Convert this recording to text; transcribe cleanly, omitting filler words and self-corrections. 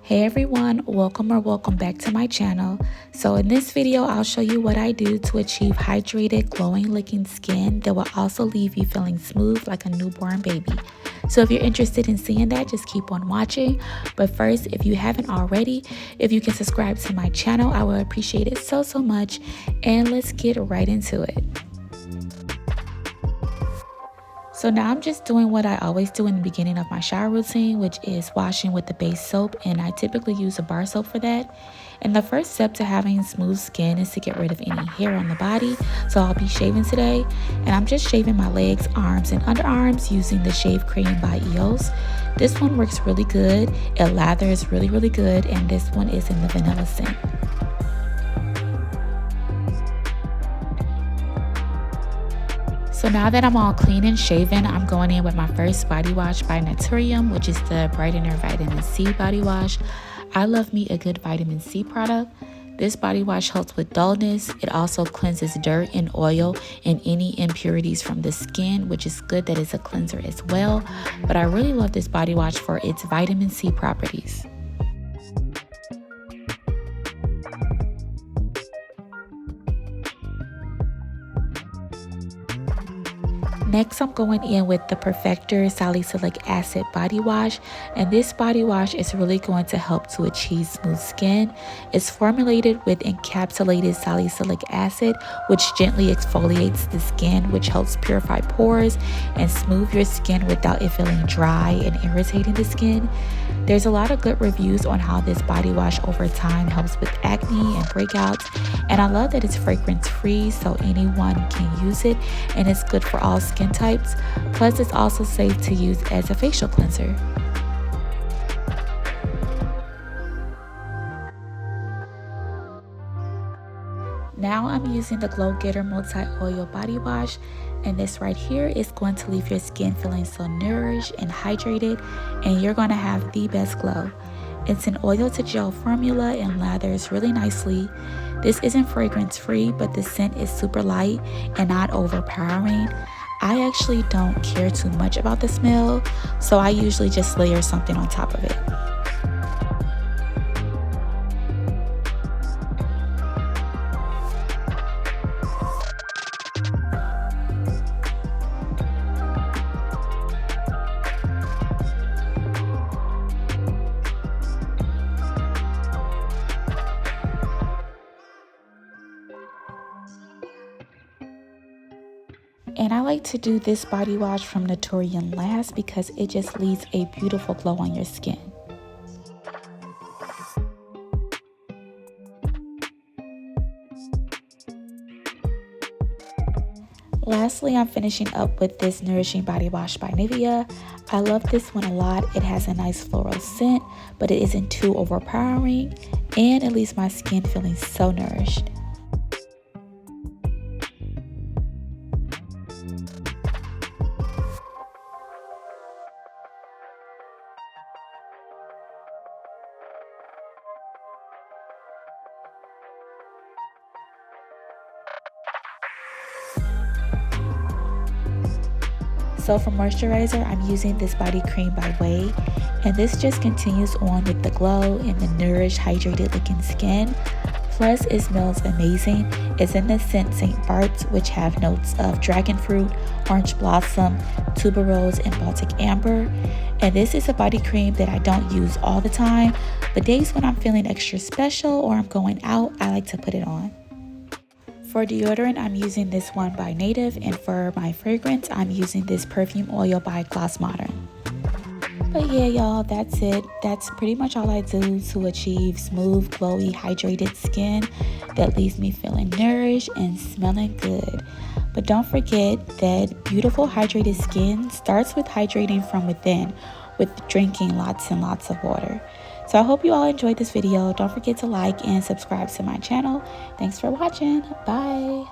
Hey everyone, welcome back to my channel. So in this video, I'll show you what I do to achieve hydrated, glowing looking skin that will also leave you feeling smooth like a newborn baby. So if you're interested in seeing that, just keep on watching. But first, if you haven't already, if you can subscribe to my channel, I would appreciate it so much. And let's get right into it. So now I'm just doing what I always do in the beginning of my shower routine, which is washing with the base soap, and I typically use a bar soap for that. And the first step to having smooth skin is to get rid of any hair on the body. So I'll be shaving today, and I'm just shaving my legs, arms, and underarms using the shave cream by EOS. This one works really good. It lathers really good, and this one is in the vanilla scent. So now that I'm all clean and shaven, I'm going in with my first body wash by Naturium, which is the Brightener Vitamin C body wash. I love me a good vitamin C product. This body wash helps with dullness. It also cleanses dirt and oil and any impurities from the skin, which is good that it's a cleanser as well. But I really love this body wash for its vitamin C properties. Next, I'm going in with the Perfector Salicylic Acid Body Wash, and this body wash is really going to help to achieve smooth skin. It's formulated with encapsulated salicylic acid, which gently exfoliates the skin, which helps purify pores and smooth your skin without it feeling dry and irritating the skin. There's a lot of good reviews on how this body wash over time helps with acne and breakouts, and I love that it's fragrance free, so anyone can use it, and it's good for all skin types. Plus, it's also safe to use as a facial cleanser. Now I'm using the Glow Getter Multi-Oil Body Wash, and this right here is going to leave your skin feeling so nourished and hydrated, and you're going to have the best glow. It's an oil to gel formula and lathers really nicely. This isn't fragrance free, but the scent is super light and not overpowering. I actually don't care too much about the smell, so I usually just layer something on top of it. And I like to do this body wash from Naturium last because it just leaves a beautiful glow on your skin. Lastly, I'm finishing up with this Nourishing Body Wash by Nivea. I love this one a lot. It has a nice floral scent, but it isn't too overpowering, and it leaves my skin feeling so nourished. So for moisturizer, I'm using this body cream by Way, and this just continues on with the glow and the nourished, hydrated looking skin. Plus, it smells amazing. It's in the scent St. Bart's, which have notes of dragon fruit, orange blossom, tuberose, and Baltic amber. And this is a body cream that I don't use all the time, but days when I'm feeling extra special or I'm going out, I like to put it on. For deodorant, I'm using this one by Native, and for my fragrance, I'm using this perfume oil by Gloss Modern. But yeah, y'all, that's it. That's pretty much all I do to achieve smooth, glowy, hydrated skin that leaves me feeling nourished and smelling good. But don't forget that beautiful, hydrated skin starts with hydrating from within, with drinking lots and lots of water. So I hope you all enjoyed this video. Don't forget to like and subscribe to my channel. Thanks for watching. Bye.